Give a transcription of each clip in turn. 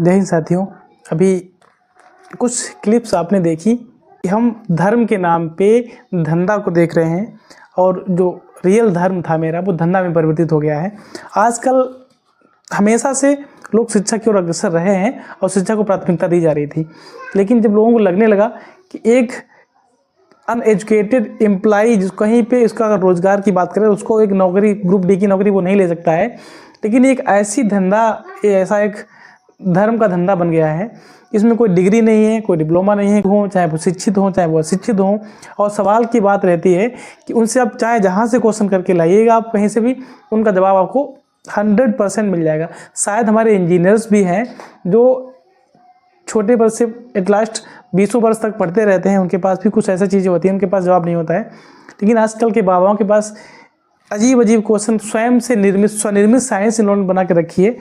जय हिंद साथियों। अभी कुछ क्लिप्स आपने देखी कि हम धर्म के नाम पे धंधा को देख रहे हैं और जो रियल धर्म था मेरा वो धंधा में परिवर्तित हो गया है। आजकल हमेशा से लोग शिक्षा की ओर अग्रसर रहे हैं और शिक्षा को प्राथमिकता दी जा रही थी, लेकिन जब लोगों को लगने लगा कि एक अनएजुकेटेड एम्प्लॉई जिस कहीं पे उसका अगर रोजगार की बात करें उसको एक नौकरी ग्रुप डी की नौकरी वो नहीं ले सकता है, लेकिन एक ऐसी धंधा ऐसा एक धर्म का धंधा बन गया है। इसमें कोई डिग्री नहीं है, कोई डिप्लोमा नहीं है, हो चाहे वो शिक्षित हो चाहे वो अशिक्षित हो, और सवाल की बात रहती है कि उनसे आप चाहे जहाँ से क्वेश्चन करके लाइएगा, आप कहीं से भी उनका जवाब आपको 100% मिल जाएगा। शायद हमारे इंजीनियर्स भी हैं जो छोटे वर्ष से एट लास्ट 20 वर्ष तक पढ़ते रहते हैं, उनके पास भी कुछ ऐसी चीज़ें होती हैं उनके पास जवाब नहीं होता है। लेकिन आजकल के बाबाओं के पास अजीब अजीब क्वेश्चन स्वयं से स्वनिर्मित साइंस इन्होंने बना के रखी है।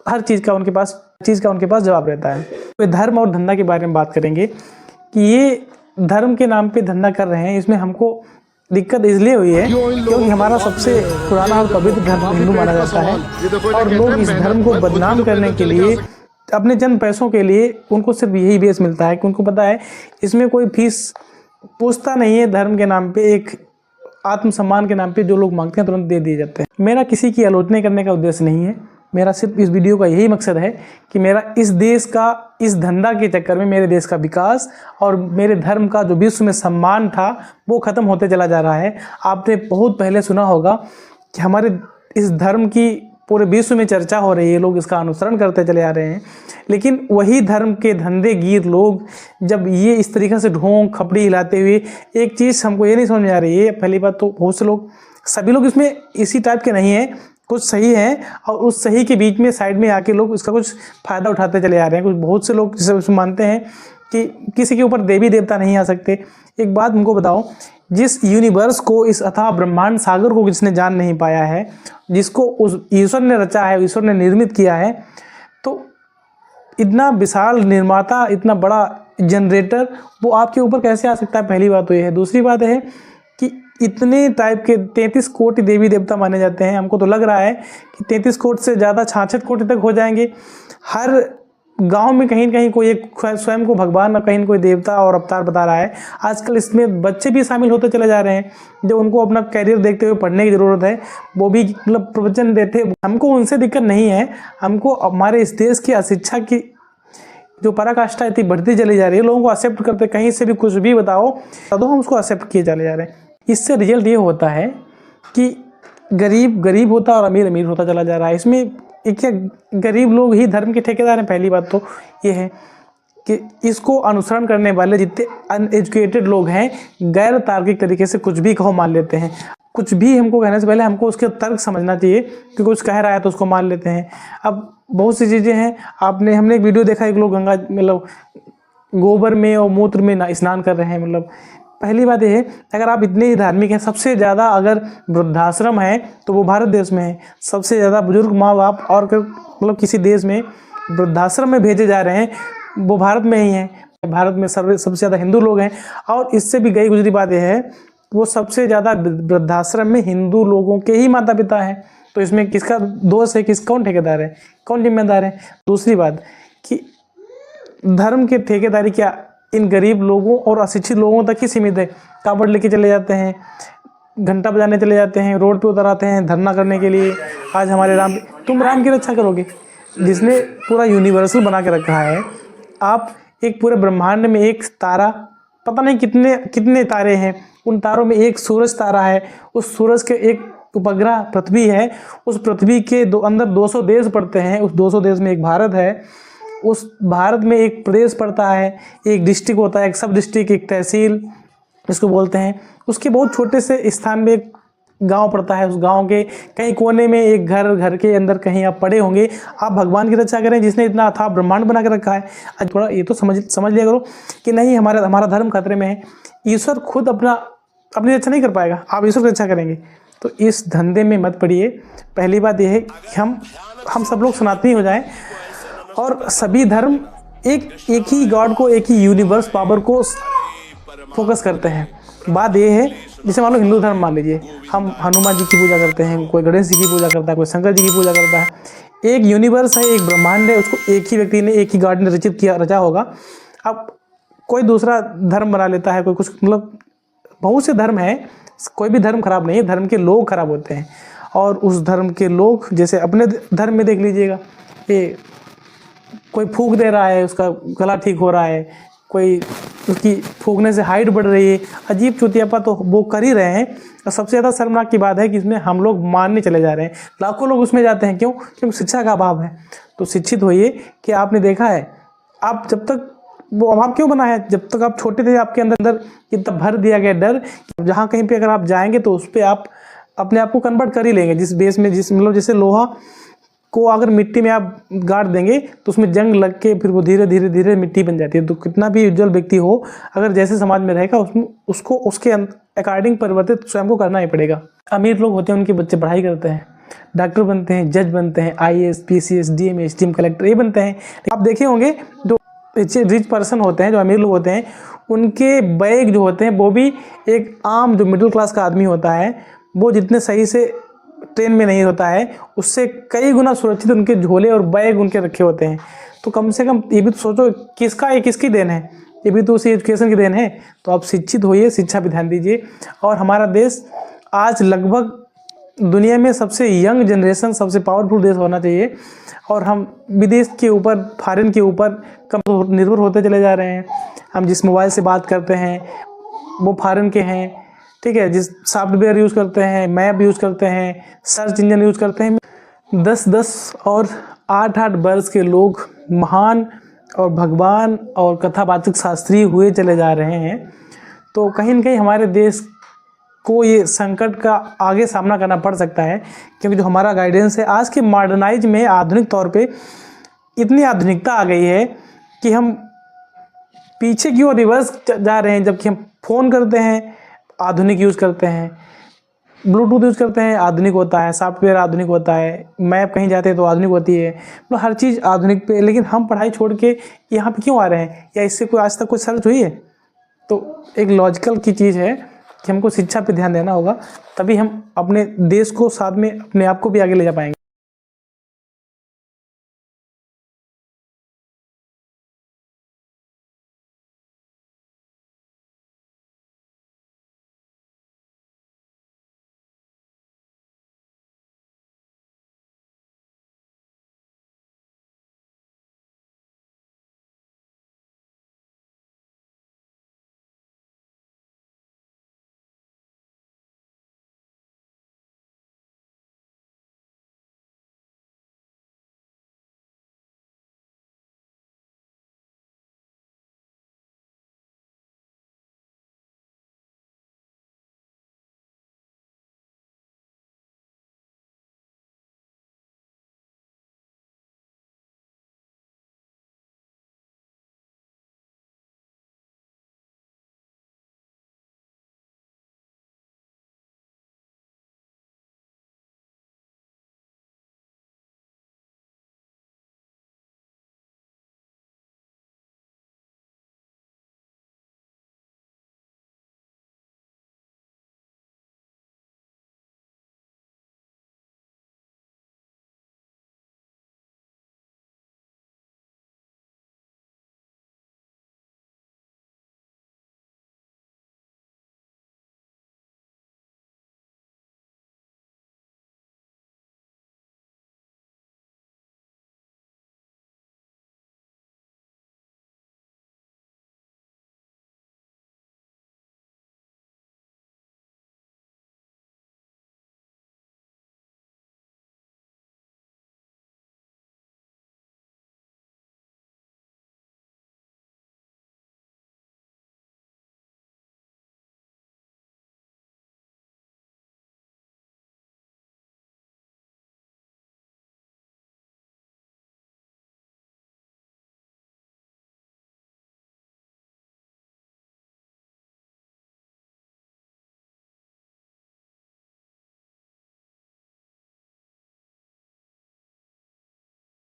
हर चीज़ का उनके पास जवाब रहता है। तो धर्म और धंधा के बारे में बात करेंगे कि ये धर्म के नाम पे धंधा कर रहे हैं। इसमें हमको दिक्कत इसलिए हुई है क्योंकि हमारा सबसे पुराना और पवित्र धर्म हिंदू माना जाता है और लोग इस धर्म को बदनाम करने के लिए अपने चंद पैसों के लिए उनको सिर्फ यही बेस मिलता है कि उनको पता है इसमें कोई फीस पूछता नहीं है। धर्म के नाम पे एक आत्मसम्मान के नाम पे जो लोग मांगते हैं तुरंत दे दिए जाते हैं। मेरा किसी की आलोचना करने का उद्देश्य नहीं है, मेरा सिर्फ इस वीडियो का यही मकसद है कि मेरा इस देश का इस धंधा के चक्कर में मेरे देश का विकास और मेरे धर्म का जो विश्व में सम्मान था वो ख़त्म होते चला जा रहा है। आपने बहुत पहले सुना होगा कि हमारे इस धर्म की पूरे विश्व में चर्चा हो रही है, लोग इसका अनुसरण करते चले आ रहे हैं, लेकिन वही धर्म के धंधेगीर लोग जब ये इस तरीक़े से ढोंग खपड़ी हिलाते हुए एक चीज़ हमको ये नहीं समझ में आ रही है। पहली बात तो बहुत से लोग, सभी लोग इसमें इसी टाइप के नहीं हैं, कुछ सही हैं और उस सही के बीच में साइड में आके लोग इसका कुछ फ़ायदा उठाते चले आ रहे हैं। कुछ बहुत से लोग जिसे मानते हैं कि किसी के ऊपर देवी देवता नहीं आ सकते। एक बात हमको बताओ, जिस यूनिवर्स को, इस अथाह ब्रह्मांड सागर को जिसने जान नहीं पाया है, जिसको उस ईश्वर ने रचा है, ईश्वर ने निर्मित किया है, तो इतना विशाल निर्माता, इतना बड़ा जनरेटर वो आपके ऊपर कैसे आ सकता है? पहली बात तो ये है। दूसरी बात है कि इतने टाइप के 33 कोटि देवी देवता माने जाते हैं। हमको तो लग रहा है कि 33 कोटि से ज़्यादा 66 कोटि तक हो जाएंगे। हर गांव में कहीं न कहीं कोई एक स्वयं को भगवान और कहीं न कोई देवता और अवतार बता रहा है। आजकल इसमें बच्चे भी शामिल होते चले जा रहे हैं जो उनको अपना कैरियर देखते हुए पढ़ने की ज़रूरत है, वो भी मतलब प्रवचन देते। हमको उनसे दिक्कत नहीं है, हमको हमारे इस देश की अशिक्षा की जो पराकाष्ठा इतनी बढ़ती चली जा रही है, लोगों को एक्सेप्ट करते, कहीं से भी कुछ भी बताओ तो हम उसको एक्सेप्ट किए चले जा रहे हैं। इससे रिजल्ट ये होता है कि गरीब गरीब होता और अमीर अमीर होता चला जा रहा है। इसमें एक क्या गरीब लोग ही धर्म के ठेकेदार हैं। पहली बात तो ये है कि इसको अनुसरण करने वाले जितने अनएजुकेटेड लोग हैं गैर तार्किक तरीके से कुछ भी कहो मान लेते हैं। कुछ भी हमको कहने से पहले हमको उसके तर्क समझना चाहिए कि कुछ कह रहा है तो उसको मान लेते हैं। अब बहुत सी चीज़ें हैं, हमने एक वीडियो देखा, एक लोग गंगा मतलब गोबर में और मूत्र में स्नान कर रहे हैं। मतलब पहली बात यह है, अगर आप इतने ही धार्मिक हैं, सबसे ज़्यादा अगर वृद्धाश्रम है तो वो भारत देश में है। सबसे ज़्यादा बुजुर्ग माँ बाप और मतलब किसी देश में वृद्धाश्रम में भेजे जा रहे हैं वो भारत में ही हैं। भारत में सबसे ज़्यादा हिंदू लोग हैं और इससे भी गई गुजरी बात यह है वो सबसे ज़्यादा वृद्धाश्रम में हिंदू लोगों के ही माता पिता हैं। तो इसमें किसका दोष है? कौन ठेकेदार है, कौन जिम्मेदार है? दूसरी बात कि धर्म के ठेकेदारी क्या इन गरीब लोगों और अशिक्षित लोगों तक ही सीमित है? कावड़ लेके चले जाते हैं, घंटा बजाने चले जाते हैं, रोड पे उतर आते हैं धरना करने के लिए। आज हमारे तुम राम की रक्षा करोगे जिसने पूरा यूनिवर्सल बना के रखा है। आप एक पूरे ब्रह्मांड में एक तारा, पता नहीं कितने तारे हैं, उन तारों में एक सूरज तारा है, उस सूरज के एक उपग्रह पृथ्वी है, उस पृथ्वी के अंदर 200 देश पड़ते हैं, उस 200 देश में एक भारत है, उस भारत में एक प्रदेश पड़ता है, एक डिस्ट्रिक्ट होता है, एक सब डिस्ट्रिक्ट, एक तहसील इसको बोलते हैं। उसके बहुत छोटे से स्थान में एक गांव पड़ता है, उस गांव के कहीं कोने में एक घर के अंदर कहीं आप पड़े होंगे। आप भगवान की रक्षा करें जिसने इतना अथाह ब्रह्मांड बना के रखा है। आज थोड़ा ये तो समझ लिया करो कि नहीं हमारा धर्म खतरे में है। ईश्वर खुद अपनी रक्षा नहीं कर पाएगा, आप ईश्वर की रक्षा करेंगे। तो इस धंधे में मत पड़िए। पहली बात यह है कि हम सब लोग सनातनी हो जाएं और सभी धर्म एक ही गॉड को, एक ही यूनिवर्स पावर को फोकस करते हैं। बात यह है, जैसे मान लो हिंदू धर्म मान लीजिए, हम हनुमान जी की पूजा करते हैं, कोई गणेश जी की पूजा करता है, कोई शंकर जी की पूजा करता है। एक यूनिवर्स है, एक ब्रह्मांड है, उसको एक ही व्यक्ति ने, एक ही गॉड ने रचा होगा। अब कोई दूसरा धर्म बना लेता है, कोई कुछ, मतलब बहुत से धर्म हैं, कोई भी धर्म खराब नहीं है, धर्म के लोग खराब होते हैं। और उस धर्म के लोग, जैसे अपने धर्म में देख लीजिएगा, ये कोई फूंक दे रहा है, उसका गला ठीक हो रहा है, कोई उसकी फूंकने से हाइट बढ़ रही है, अजीब चुतियापा तो वो कर ही रहे हैं। और सबसे ज़्यादा शर्मनाक की बात है कि इसमें हम लोग मानने चले जा रहे हैं, लाखों लोग उसमें जाते हैं। क्यों? क्योंकि शिक्षा का अभाव है। तो शिक्षित होइए कि आपने देखा है, आप जब तक वो अभाव क्यों बना है, जब तक आप छोटे थे आपके अंदर इतना भर दिया गया डर कि जहाँ कहीं पे अगर आप जाएंगे तो उस पर आप अपने आप को कन्वर्ट कर ही लेंगे। जिस बेस में, जिस मतलब जैसे लोहा को अगर मिट्टी में आप गाड़ देंगे तो उसमें जंग लग के फिर वो धीरे धीरे धीरे मिट्टी बन जाती है। तो कितना भी उज्जवल व्यक्ति हो, अगर जैसे समाज में रहेगा उसको उसके अकॉर्डिंग परिवर्तित स्वयं को करना ही पड़ेगा। अमीर लोग होते हैं, उनके बच्चे पढ़ाई करते हैं, डॉक्टर बनते हैं, जज बनते हैं, IAS, PCS, DM, SDM, collector, ये बनते हैं। आप देखे होंगे जो रिच पर्सन होते हैं, जो अमीर लोग होते हैं, उनके बैग जो होते हैं वो भी एक आम जो मिडिल क्लास का आदमी होता है, वो जितने सही से ट्रेन में नहीं होता है, उससे कई गुना सुरक्षित उनके झोले और बैग उनके रखे होते हैं। तो कम से कम ये भी तो सोचो, किसकी देन है, ये भी तो उसी एजुकेशन की देन है। तो आप शिक्षित होइए, शिक्षा पे ध्यान दीजिए। और हमारा देश आज लगभग दुनिया में सबसे यंग जनरेशन, सबसे पावरफुल देश होना चाहिए। और हम विदेश के ऊपर, फॉरेन के ऊपर कम निर्भर होते चले जा रहे हैं। हम जिस मोबाइल से बात करते हैं वो फॉरेन के हैं, ठीक है, जिस सॉफ्टवेयर यूज़ करते हैं, मैप यूज़ करते हैं, सर्च इंजन यूज़ करते हैं, 10-10 और 8-8 वर्ष के लोग महान और भगवान और कथावाचक शास्त्री हुए चले जा रहे हैं। तो कहीं न कहीं हमारे देश को ये संकट का आगे सामना करना पड़ सकता है, क्योंकि जो हमारा गाइडेंस है आज के मॉडर्नाइज में, आधुनिक तौर पे इतनी आधुनिकता आ गई है कि हम पीछे की ओर रिवर्स जा रहे हैं। जबकि हम फ़ोन करते हैं, आधुनिक यूज़ करते हैं, ब्लूटूथ यूज़ करते हैं, आधुनिक होता है, सॉफ्टवेयर आधुनिक होता है, मैप कहीं जाते हैं तो आधुनिक होती है, मतलब हर चीज़ आधुनिक पे। लेकिन हम पढ़ाई छोड़ के यहाँ पे क्यों आ रहे हैं, या इससे कोई आज तक कोई सर्च हुई है? तो एक लॉजिकल की चीज़ है कि हमको शिक्षा पे ध्यान देना होगा, तभी हम अपने देश को साथ में, अपने आप को भी आगे ले जा पाएंगे।